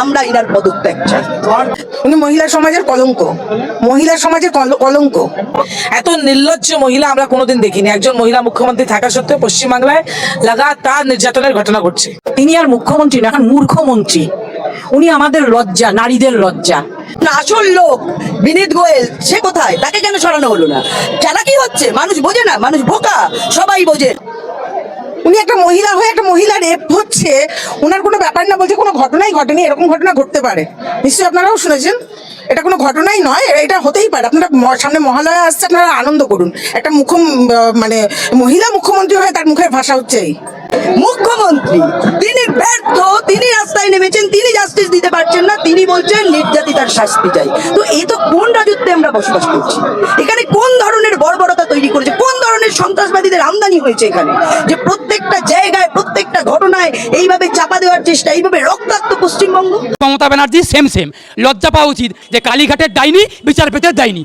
আমরা ইনার পদত্যাগ চাই। উনি মহিলা সমাজের কলঙ্ক, মহিলা সমাজের কলঙ্ক। এত নির্লজ্জ মহিলা আমরা কোনোদিন দেখিনি। একজন মহিলা মুখ্যমন্ত্রী থাকা সত্ত্বেও পশ্চিমবাংলায় লাগাতার নির্যাতনের ঘটনা ঘটছে। তিনি আর মুখ্যমন্ত্রী না, এখন মূর্খমন্ত্রী। উনি আমাদের লজ্জা, নারীদের লজ্জা। আসল লোক বিনীত গোয়েল সে কোথায়? তাকে কেন সরানো হলো না? চালাকি হচ্ছে, মানুষ বোঝে না, মানুষ বোকা, সবাই বোঝে। উনি একটা মহিলা হয়ে একটা মহিলা রেপ হচ্ছে, ওনার কোনো ব্যাপার না, বলছে কোনো ঘটনাই ঘটেনি। এরকম ঘটনা ঘটতে পারে, নিশ্চয়ই আপনারাও শুনেছেন। এটা কোনো ঘটনাই নয়, এটা হতেই পারে। আপনারা সামনে মহালয়া আসছে, আপনারা আনন্দ করুন। একটা মানে মহিলা মুখ্যমন্ত্রী হয়ে তার মুখের ভাষা হচ্ছে এই। মুখ্যমন্ত্রী তিনি ব্যর্থ, তিনি রাস্তায় নেমেছেন, তিনি জাস্টিস দিতে পারছেন না, তিনি বলছেন নির্যাতিতার শাস্তি চাই। তো এই তো কোন রাজত্বে আমরা বসবাস করছি? এখানে কোন ধরনের বর্বরতা তৈরি করেছে, কোন ধরনের সন্ত্রাসবাদীদের আমদানি হয়েছে এখানে, যে প্রত্যেকটা জায়গায় প্রত্যেকটা ঘটনায় এইভাবে চাপা দেওয়ার চেষ্টা, এইভাবে রক্তাক্ত পশ্চিমবঙ্গ। মমতা ব্যানার্জি সেম লজ্জা পাওয়া উচিত যে কালীঘাটের ডাইনি বিচার পেতে দেয়নি।